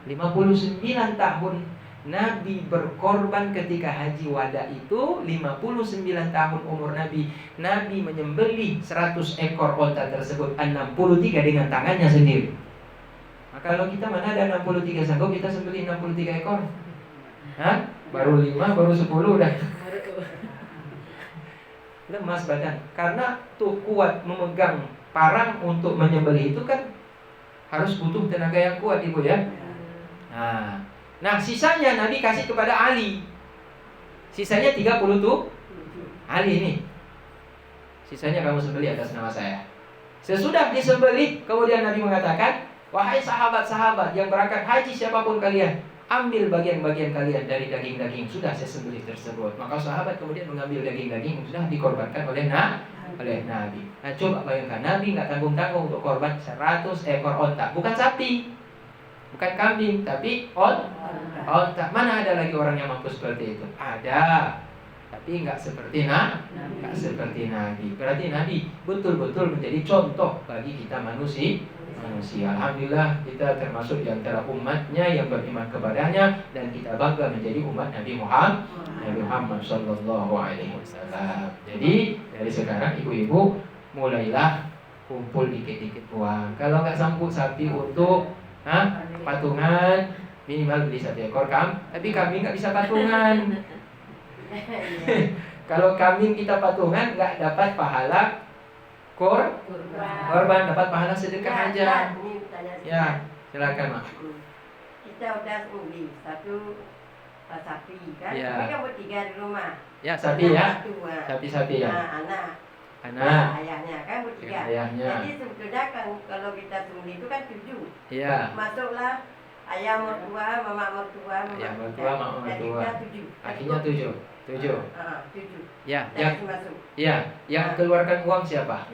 59 tahun Nabi berkorban ketika haji wada itu 59 tahun umur Nabi. Nabi menyembelih 100 ekor onta tersebut, 63 dengan tangannya sendiri. Nah, kalau kita mana ada 63 sanggup kita sembelih 63 ekor? Hah? Baru 5, baru 10 udah lemas badan. Karena tuh kuat memegang parang untuk menyembelih itu kan harus butuh tenaga yang kuat, Ibu ya. Nah, sisanya Nabi kasih kepada Ali. Sisanya 30 tuh Ali ini. Sisanya kamu sembelih atas nama saya. Sesudah disembelih, kemudian Nabi mengatakan, wahai sahabat-sahabat yang berangkat haji siapapun kalian, ambil bagian-bagian kalian dari daging-daging sudah saya sembelih tersebut. Maka sahabat kemudian mengambil daging-daging yang sudah dikorbankan oleh Nabi. Nah, coba bayangkan, Nabi nggak tanggung-tanggung untuk korban 100 ekor onta. Bukan sapi, bukan kambing, tapi onta. Mana ada lagi orang yang mampu seperti itu? Ada, tapi nggak seperti Nabi. Berarti Nabi betul-betul menjadi contoh bagi kita manusia. Alhamdulillah kita termasuk di antara umatnya yang beriman kepadanya, dan kita bangga menjadi umat Nabi Muhammad Sallallahu Alaihi Wasallam. Jadi dari sekarang ibu-ibu mulailah kumpul dikit-dikit uang. Kalau nggak sanggup sapi untuk patungan, minimal beli 1 ekor tapi kambing nggak bisa patungan. Kalau kambing kita patungan nggak dapat pahala korban, dapat pahala sedekah aja. Ya, silakan Mak. Kita udah beli 1 sapi kan? Ya. Mereka bertiga di rumah. Ya, sapi ya. Sapi ya. Anak. Ayahnya kan bertiga. Ayahnya. Jadi sebetulnya kan kalau kita sembelih itu kan 7. Iya. Masuklah ayah mertua, mama mertua, mama mertua. Jadi kita 7. Akhirnya 7. 7. 7. Ya, Masuk. yang keluarkan uang siapa?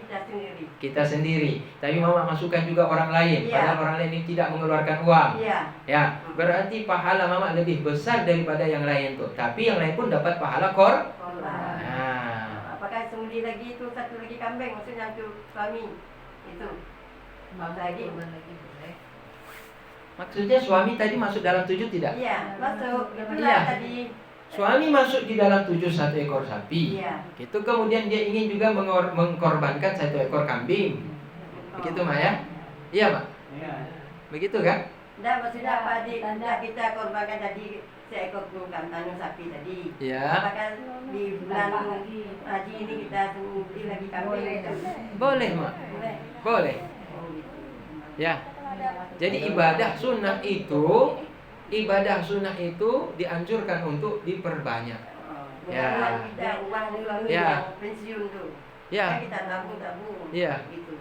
Kita sendiri. Tapi mama masukkan juga orang lain. Padahal orang lain ini tidak mengeluarkan uang. Ya, berarti pahala mama lebih besar daripada yang lain tuh. Tapi yang lain pun dapat pahala Apakah sembelih lagi itu 1 lagi kambing, maksudnya untuk suami itu? Lagi. Maksudnya suami tadi masuk dalam 7 tidak? Iya, masuk. Iya. Tadi suami masuk di dalam 7 1 ekor sapi. Iya. Itu kemudian dia ingin juga mengkorbankan 1 ekor kambing. Begitu Mak ya? Iya Mak? Iya. Begitu kan? Tidak, maksudnya apa kita korbankan tadi seekor sapi tadi. Iya. Apakah di bulan haji ini kita sembelih lagi kambing? Boleh Mak. Boleh. Ya. Jadi ibadah sunnah itu dianjurkan untuk diperbanyak. Ya. Kita uang suami Ya. yang pensiun tuh. Ya. Kita tabung Ya. gitu.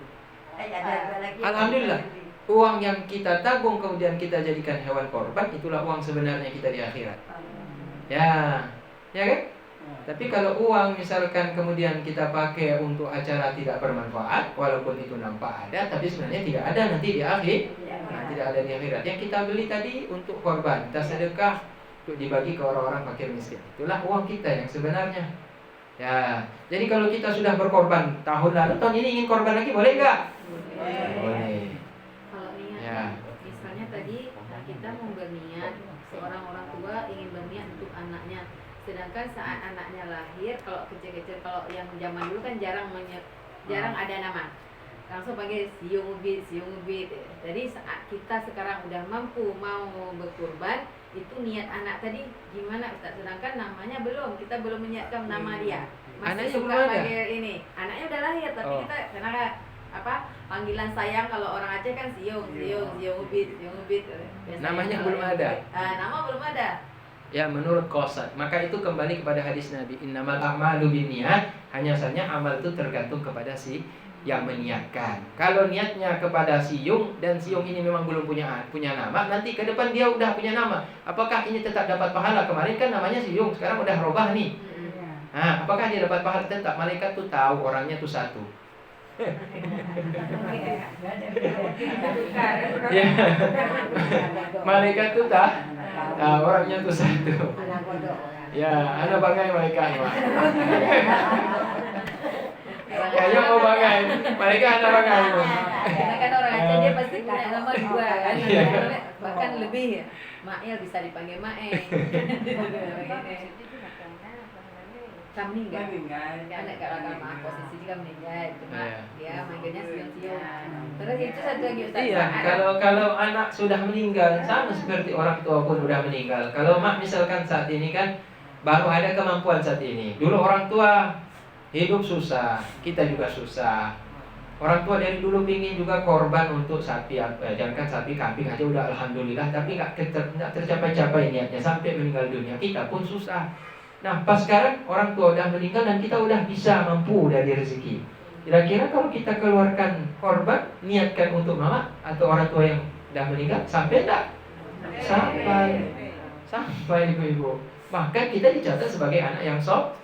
Ada lagi. Alhamdulillah. Uang yang kita tabung kemudian kita jadikan hewan korban, itulah uang sebenarnya kita di akhirat. Ya. Ya kan? Tapi kalau uang misalkan kemudian kita pakai untuk acara tidak bermanfaat, walaupun itu nampak ada, tapi sebenarnya tidak ada nanti di akhir. Nah, tidak ada di akhirat. Yang kita beli tadi untuk korban, kita sedekah untuk dibagi ke orang-orang fakir miskin. Itulah uang kita yang sebenarnya. Ya, jadi kalau kita sudah berkorban tahun lalu, tahun ini ingin korban lagi, boleh nggak? Boleh. Kalau niat, Ya. misalnya tadi kita mau berniat, seorang orang tua ingin berniat untuk anaknya. Sedangkan saat anaknya lahir, kalau kecil-kecil, kalau yang zaman dulu kan jarang ada nama, langsung panggil siung ubit. Jadi saat kita sekarang udah mampu mau berkurban, itu niat anak tadi gimana Ustaz? Sedangkan namanya kita belum menyiapkan nama dia. Anaknya Masih belum suka ada? panggil ini. Anaknya udah lahir, tapi kita karena panggilan sayang kalau orang Aceh kan siung ubit. Biasanya Namanya kalau belum ada? Nama belum ada. Ya, menurut Qasad. Maka itu kembali kepada hadis Nabi, innamal a'malu binniyat. Hanya saja amal itu tergantung kepada si yang meniatkan. Kalau niatnya kepada siung, dan siung ini memang belum punya nama, nanti ke depan dia udah punya nama, apakah ini tetap dapat pahala? Kemarin kan namanya siung, sekarang udah robah nih. Nah, apakah dia dapat pahala? Tetap. Malaikat tuh tahu orangnya tuh satu. Ya. Malaikat tuh orangnya tuh satu. Ya, ada banggai malaikat. Kayaknya mau bangai. Mereka anak bangai itu. Karena kan orang Aceh dia pasti punya nama dua kan. Iya. Bahkan lebih ya. Mael bisa dipanggil Maeng. Kamu meninggal. Anak kalau mah posisi juga meninggal. Cuma Iya. dia manggilnya siung-siung. Terus itu satu lagi Ustaz. Iya, kalau anak sudah meninggal sama seperti orang tua pun sudah meninggal. Kalau mak misalkan saat ini kan baru ada kemampuan saat ini. Dulu orang tua hidup susah, kita juga susah. Orang tua dari dulu pingin juga korban untuk sapi, jangan kan sapi, kambing aja udah alhamdulillah, tapi nggak tercapai-capai niatnya sampai meninggal dunia. Kita pun susah. Nah, pas sekarang orang tua udah meninggal dan kita udah bisa mampu dari rezeki. Kira-kira kalau kita keluarkan korban, niatkan untuk mama atau orang tua yang udah meninggal, sampai enggak? Sampai ibu-ibu. Bahkan kita dicatat sebagai anak yang soleh.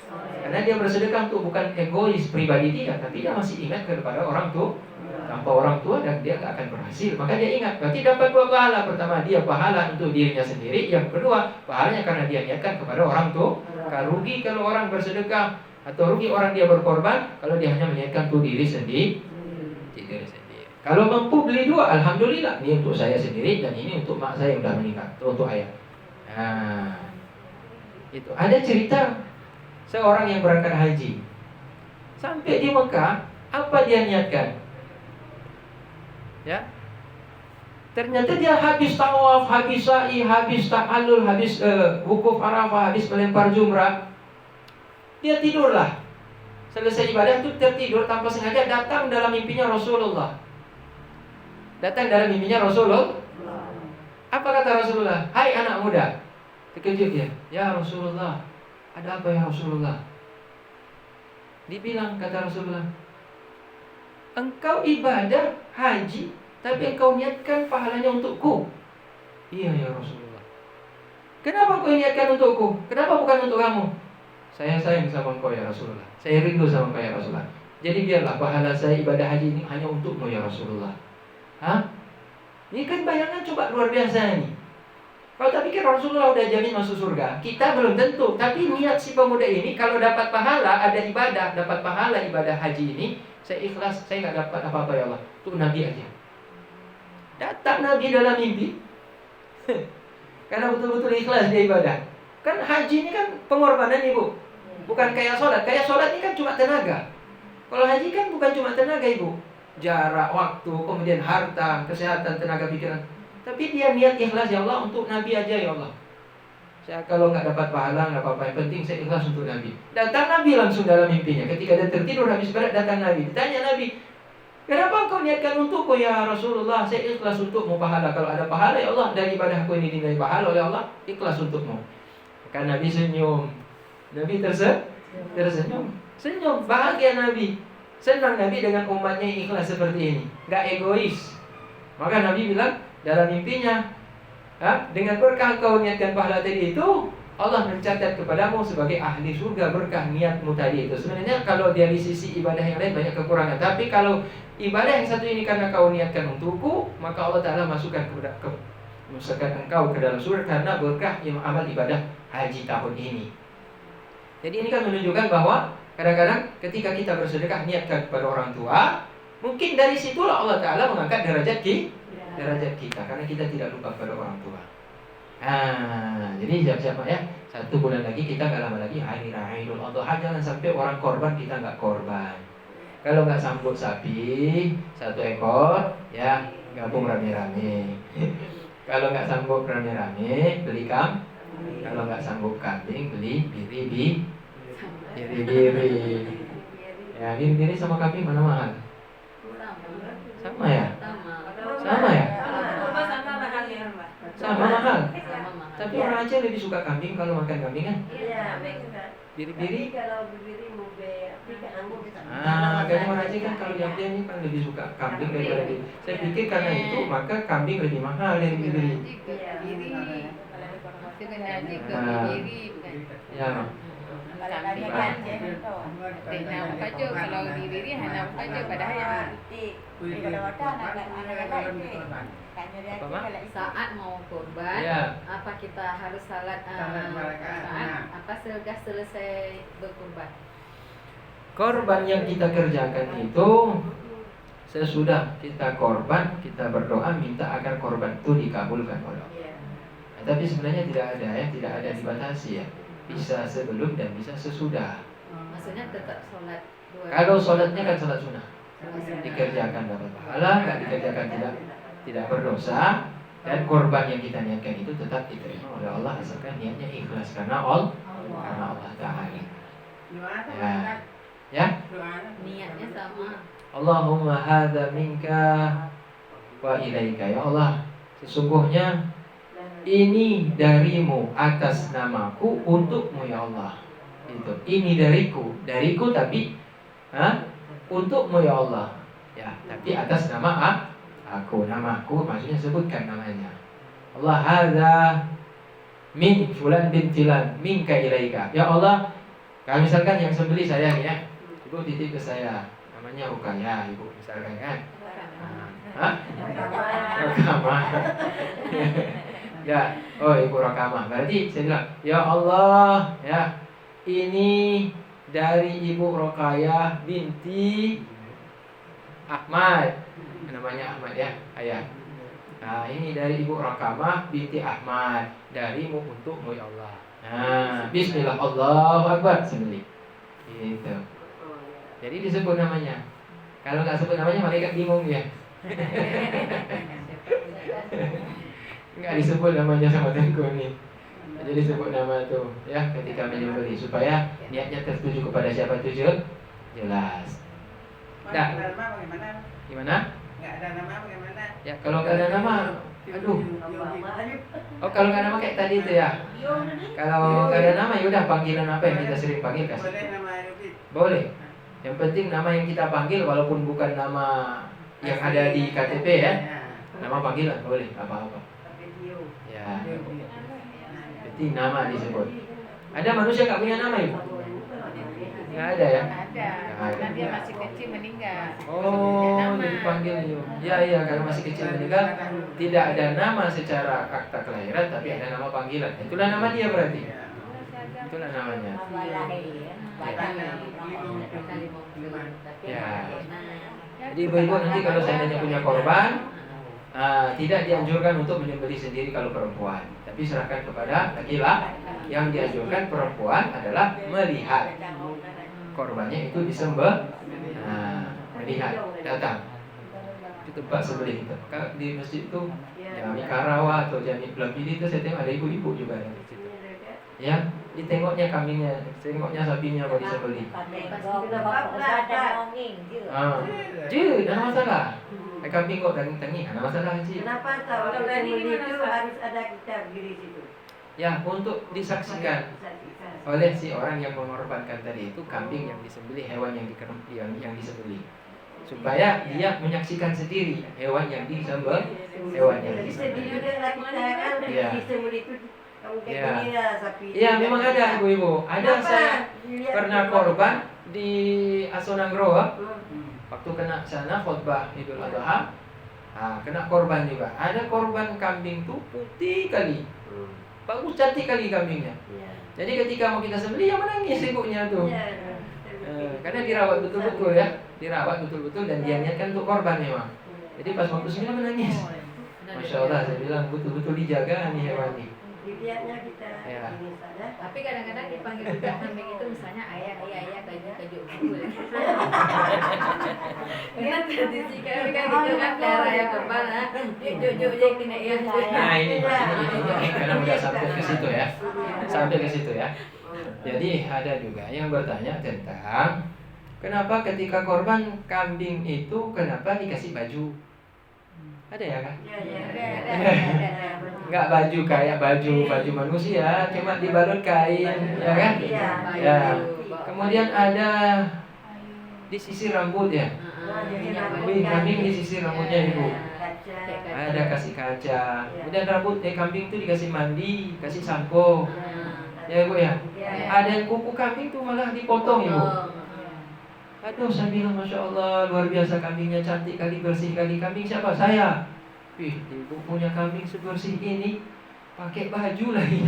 Karena dia bersedekah untuk bukan egois pribadi dia, tapi dia masih ingat kepada orang tua. Tanpa orang tua dan dia nggak akan berhasil. Maka dia ingat, berarti dapat dua pahala. Pertama dia pahala untuk dirinya sendiri. Yang kedua pahalanya karena dia niatkan kepada orang tua. Rugi kalau orang bersedekah atau rugi orang dia berkorban kalau dia hanya meniatkan untuk diri sendiri. Kalau mampu beli dua, alhamdulillah. Ini untuk saya sendiri dan ini untuk mak saya yang sudah meninggal, untuk ayah. Nah, itu ada cerita seorang yang berangkat haji. Sampai di Mekah, apa dia niatkan? Ya. Ternyata dia habis tawaf, habis sa'i, habis ta'allul, habis wukuf Arafah, habis melempar jumrah. Dia tidurlah. Selesai ibadah itu tertidur tanpa sengaja, datang dalam mimpinya Rasulullah. Datang dalam mimpinya Rasulullah. Apa kata Rasulullah? Hai anak muda. Terkejut dia. Ya Rasulullah, ada apa ya Rasulullah? Dibilang kata Rasulullah, engkau ibadah haji, tapi engkau niatkan pahalanya untukku. Iya ya Rasulullah. Kenapa engkau niatkan untukku? Kenapa bukan untuk kamu? Saya sayang sama engkau ya Rasulullah. Saya rindu sama engkau ya Rasulullah. Jadi biarlah pahala saya ibadah haji ini hanya untukmu ya Rasulullah. Hah? Ini kan bayangan coba luar biasa nih. Kalau tak pikir Rasulullah udah jamin masuk surga, kita belum tentu. Tapi niat si pemuda ini kalau dapat pahala, ada ibadah, dapat pahala ibadah haji ini, saya ikhlas, saya nggak dapat apa-apa ya Allah. Itu Nabi aja. Datang Nabi dalam mimpi, karena betul-betul ikhlas dia ibadah. Kan haji ini kan pengorbanan ibu, bukan kayak sholat. Kayak sholat ini kan cuma tenaga. Kalau haji kan bukan cuma tenaga ibu, jarak, waktu, kemudian harta, kesehatan, tenaga pikiran. Tapi dia niat ikhlas, ya Allah untuk Nabi aja ya Allah. Saya kalau nggak dapat pahala nggak apa-apa, yang penting saya ikhlas untuk Nabi. Datang Nabi langsung dalam mimpinya. Ketika dia tertidur habis berat, datang Nabi. Ditanya Nabi, kenapa engkau niatkan untukku ya Rasulullah? Saya ikhlas untukmu pahala. Kalau ada pahala ya Allah dari ibadahku ini dinilai pahala oleh Allah, ikhlas untukmu. Maka Nabi senyum. Nabi tersenyum. Senyum, bahagia Nabi. Senang Nabi dengan umatnya yang ikhlas seperti ini, nggak egois. Maka Nabi bilang dalam mimpinya, dengan berkah kau niatkan pahala tadi itu, Allah mencatat kepadamu sebagai ahli surga berkah niatmu tadi itu. Sebenarnya kalau dari sisi ibadah yang lain banyak kekurangan, tapi kalau ibadah yang satu ini karena kau niatkan untukku, maka Allah Ta'ala masukkan engkau ke dalam surga karena berkah amal ibadah haji tahun ini. Jadi ini kan menunjukkan bahwa kadang-kadang ketika kita bersedekah niatkan kepada orang tua, mungkin dari situlah Allah Ta'ala mengangkat derajat kita karena kita tidak lupa pada orang tua. Jadi siap-siap ya, 1 bulan lagi kita nggak lama lagi hari raya Idul Adha. Jangan sampai orang korban kita nggak korban. Kalau nggak sambut sapi 1 ekor ya gabung rame-rame. Kalau nggak sambut rame-rame beli kalau nggak sambut kambing beli biri. Ya biri sama kambing mana mahal? Sama ya? Sama ya? Sama mahal. Tapi orang Aceh lebih suka kambing kalau makan kambing kan? Iya, Biri-biri. Kalau biri mube, Makanya orang Aceh kan kalau yang dia ini kan lebih suka kambing daripada biri. Saya pikir karena itu maka kambing lebih mahal dari biri. Ya. Kalau di diri hanya aja padahal yang saat mau kurban, apa kita harus salat saat apa selesai berkurban? Korban yang kita kerjakan itu sesudah kita korban, kita berdoa minta agar korban itu dikabulkan oleh Allah. Iya. Tapi sebenarnya tidak ada ya, tidak ada dibatasi ya. Bisa sebelum dan bisa sesudah. Maksudnya tetap sholat dua Kalau sholatnya kan sholat sunnah, Iya. dikerjakan dapat pahala, nggak dikerjakan tidak berdosa. Dan korban yang kita niatkan itu tetap diterima oleh Allah asalkan niatnya ikhlas karena Allah Ta'ala. Ya. niatnya sama. Allahumma hadza minka wa ilaika. Ya Allah, sesungguhnya ini darimu atas namaku untukmu ya Allah. Itu. Ini dariku tapi untukmu ya Allah. Ya, tapi atas nama namaku maksudnya sebutkan namanya. Allah hadza min fulan bin filan minka ilaika. Ya Allah, kalau misalkan yang sembeli saya nih ya, Ibu titip ke saya, namanya Rukaya, Ibu misalkan kan. Rokamah. Ya, Ibu Rokamah. Berarti saya bilang, ya Allah, ya ini dari Ibu Rokayah binti Ahmad, namanya Ahmad ya, ayah. Nah, ini dari Ibu Rokamah binti Ahmad, darimu untukmu ya Allah. Nah, Bismillah, Allahu Akbar, sembelih. Gitu. Jadi disebut namanya. Kalau nggak sebut namanya malaikat bingung ya. Nggak disebut namanya sama tengku nih. Jadi disebut nama tuh ya ketika menyembelih supaya niatnya tertuju kepada siapa tujuh jelas. Nah, gimana? Nggak ada nama bagaimana? Ya kalau nggak ada nama, aduh. Oh kalau nggak ada nama kayak tadi itu ya. Kalau nggak ada nama ya udah panggilan apa yang kita sering panggil kasih. Boleh nama Yudi. Boleh. Yang penting nama yang kita panggil walaupun bukan nama yang ada di KTP ya. Nama panggilan boleh apa-apa. Ya. Penting nama disebut. Ada manusia nggak punya nama Ibu? Nggak ada ya? Ada. Karena dia masih kecil meninggal. Oh, Nama. jadi panggil Ibu. Ya, karena masih kecil meninggal tidak ada nama secara akta kelahiran tapi ada nama panggilan. Itulah nama dia berarti. Itulah namanya. Ya. Jadi ibu-ibu nanti kalau seandainya punya korban, tidak dianjurkan untuk menyembelih sendiri kalau perempuan, tapi serahkan kepada laki-laki. Yang dianjurkan perempuan adalah melihat korbannya itu disembelih, melihat datang di tempat sembelih itu. Di masjid itu Jami Karawa atau Jami Belambili itu saya tengok ada ibu-ibu juga ada di situ. Ya, ditengoknya kambingnya, tengoknya sapinya kalau disembelih. Ada masalah. Kambing kok daging-daging, ada masalah sih. Kenapa tahu sembelih itu harus ada kitab di situ? Ya, untuk disaksikan oleh si orang yang mengorbankan tadi itu kambing yang disembelih, hewan yang disembelih. Supaya dia menyaksikan sendiri hewan yang disembelih, hewan yang disembelih. Ya. Ya, memang ada ibu-ibu. Ada saya pernah korban di Asonangro. Waktu kena sana khutbah Idul Adha, kena korban juga. Ada korban kambing tuh putih kali, bagus cantik kali kambingnya. Jadi ketika mau kita sembelih yang menangis ibunya tuh, karena dirawat betul-betul ya, dirawat betul-betul dan dia niatkan untuk korban memang. Jadi pas waktu sembelih menangis. Masya Allah, saya bilang betul-betul dijaga nih hewan ini. Dilihatnya kita Ya. ini saja. Tapi kadang-kadang dipanggil juga kambing itu misalnya ayah, kaju ibu. Kan tradisi kami kan gitu kan darah yang kebal jojo kena ya. Nah ini karena udah sampai ke situ ya, sampai ke situ ya. Jadi ada juga yang bertanya tentang kenapa ketika korban kambing itu kenapa dikasih baju? Ada ya kan? Enggak baju kayak baju manusia, cuma dibalut kain, ya kan? Ya. Kemudian ada disisir rambut ya. Kambing disisir rambutnya ibu. Ada kasih kaca. Kemudian rambut kambing itu dikasih mandi, kasih sampo. Ya ibu ya. Ada yang kuku kambing tuh malah dipotong ibu. Aduh, saya bilang Masya Allah, luar biasa kambingnya cantik kali, bersih kali. Kambing siapa? Saya. Ibu punya kambing sebersih ini. pakai baju lagi.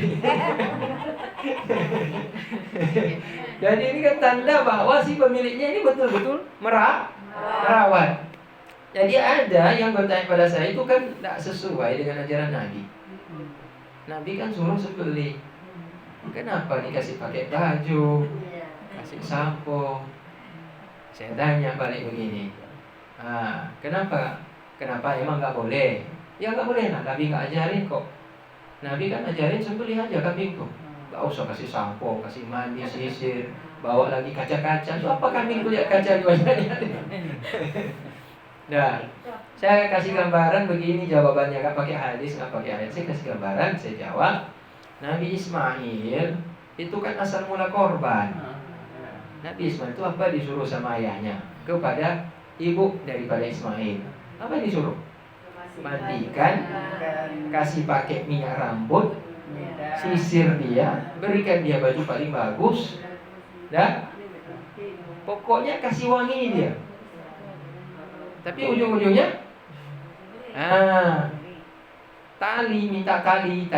Jadi ini kan tanda bahwa si pemiliknya ini betul-betul merawat. Jadi ada yang bertanya pada saya, itu kan tidak sesuai dengan ajaran Nabi. Nabi kan suruh sembelih. Kenapa dikasih pakai baju, kasih sampo? Saya tanya balik begini. Kenapa? Kenapa emang nggak boleh? Ya nggak boleh, Nabi nggak ajarin kok. Nabi kan ajarin sembelih aja kambing tuh. Nggak usah kasih sampo, kasih mandi, sisir, bawa lagi kaca-kaca. Itu apa kambing tuh lihat kaca di wajahnya? Nah, saya kasih gambaran begini jawabannya, nggak pakai hadis, nggak pakai ayat. Saya kasih gambaran, saya jawab. Nabi Ismail itu kan asal mula korban. Nabi Ismail itu apa disuruh sama ayahnya kepada ibu daripada Ismail? Apa disuruh? Mandikan, kasih pakai minyak rambut, sisir dia, berikan dia baju paling bagus, dan pokoknya kasih wangi dia. Tapi ujung-ujungnya, tali, minta tali